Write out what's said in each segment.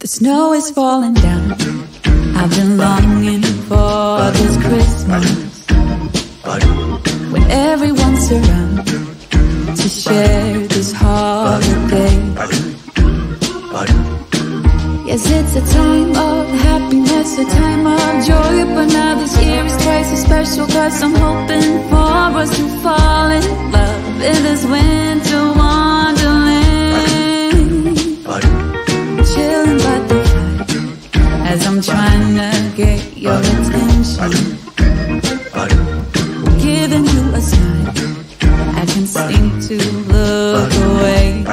The snow is falling down. I've been longing for this Christmas, when everyone's around to share this holiday. Yes, it's a time of happiness, a time of joy, but now this year is twice as special, 'cause I'm hoping for us to fall in love in this winter wonderland. Chilling by the fire as I'm trying to get your attention, giving you a smile. I can seem to look away.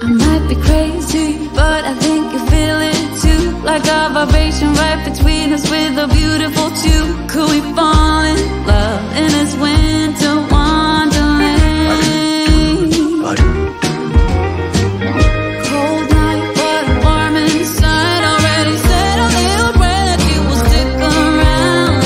I might be crazy, but I think you feel it too, like a vibration right between us with a beautiful two. Could we fall in love in this winter wonderland? Cold night, but I'm warm inside. Already said a little prayer that you will stick around.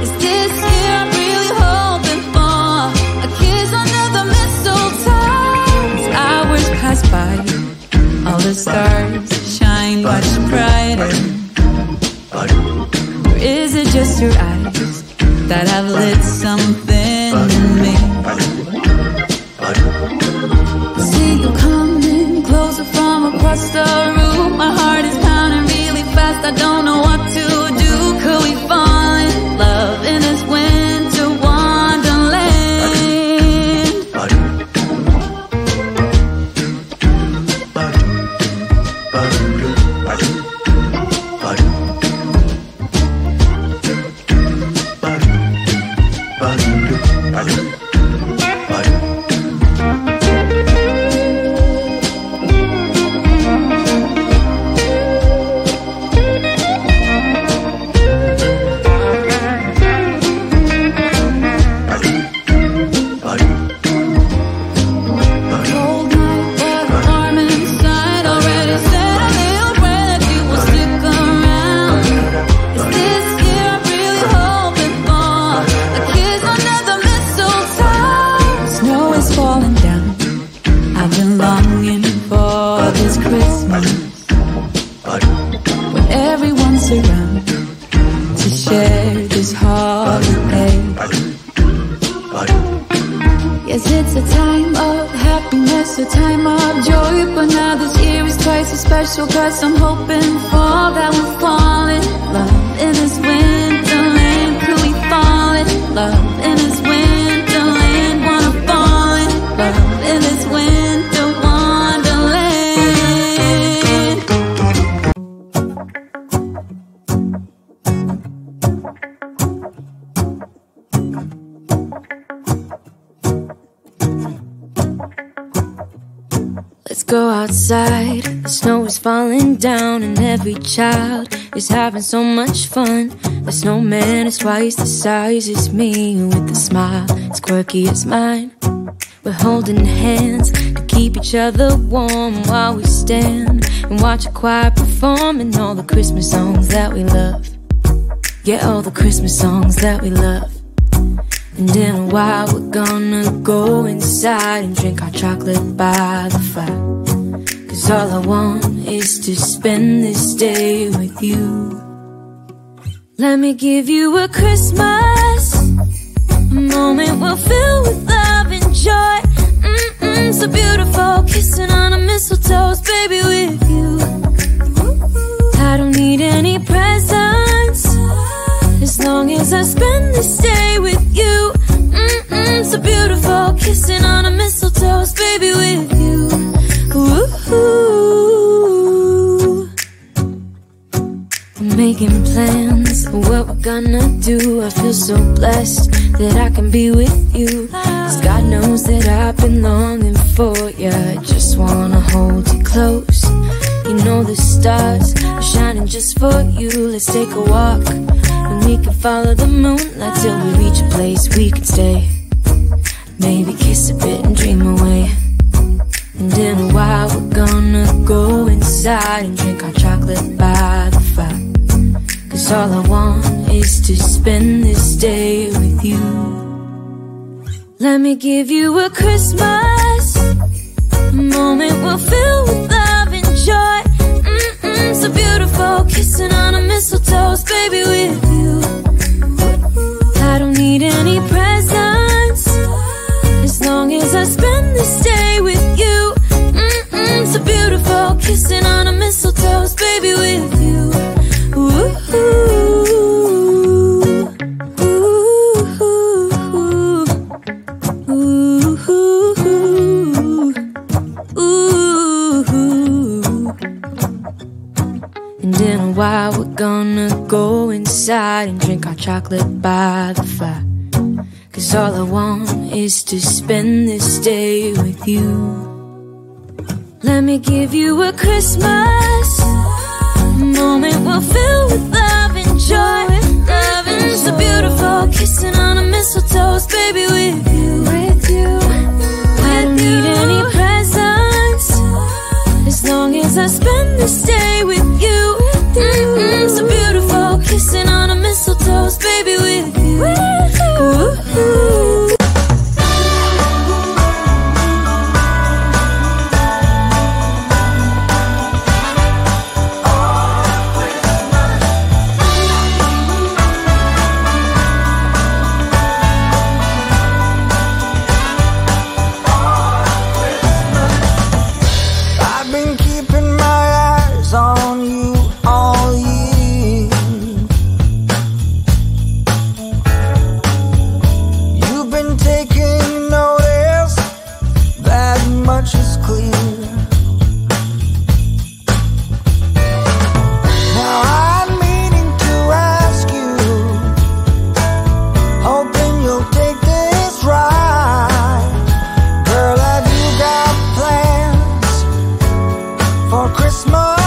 Is this year I'm really hoping for a kiss under the mistletoe? As hours pass by, all the stars shine much brighter. Or is it just your eyes that have lit something in me? See you coming closer from across the room. My heart is pounding really fast, I don't know what to do. Could we fall in love in this winter wonderland? Special, 'cause I'm hoping for that we'll fall in love in this winterland. Could we fall in love in this winterland? Wanna fall in love in this winter wonderland. Let's go outside. The snow is falling down and every child is having so much fun. The snowman is twice the size as me, with a smile as quirky as mine. We're holding hands to keep each other warm while we stand and watch a choir performing all the Christmas songs that we love. Yeah, all the Christmas songs that we love. And in a while we're gonna go inside and drink our chocolate by the fire, 'cause all I want is to spend this day with you. Let me give you a Christmas, a moment we'll fill with love and joy. So beautiful, kissing on a mistletoe, baby, with you. I don't need any presents, as long as I spend this day with you. So beautiful, kissing on a mistletoe, baby, with you. Ooh. I'm making plans of what we're gonna do. I feel so blessed that I can be with you, 'cause God knows that I've been longing for you. I just wanna hold you close. You know the stars are shining just for you. Let's take a walk and we can follow the moonlight till we reach a place we can stay. Maybe kiss a bit and dream away. And in a while we're gonna go inside and drink our chocolate by the fire, 'cause all I want is to spend this day with you. Let me give you a Christmas, a moment we'll fill with love kissing on a mistletoe, baby, with you. Ooh, and in a while we're gonna go inside and drink our chocolate by the fire. 'Cause all I want is to spend this day with you. Let me give you a Christmas moment we'll fill with love and joy. Loving so beautiful, kissing on a mistletoe, baby, with you. I don't need any presents as long as I spend this day with you. So beautiful, kissing on a mistletoe, baby, with you. Ooh. Christmas.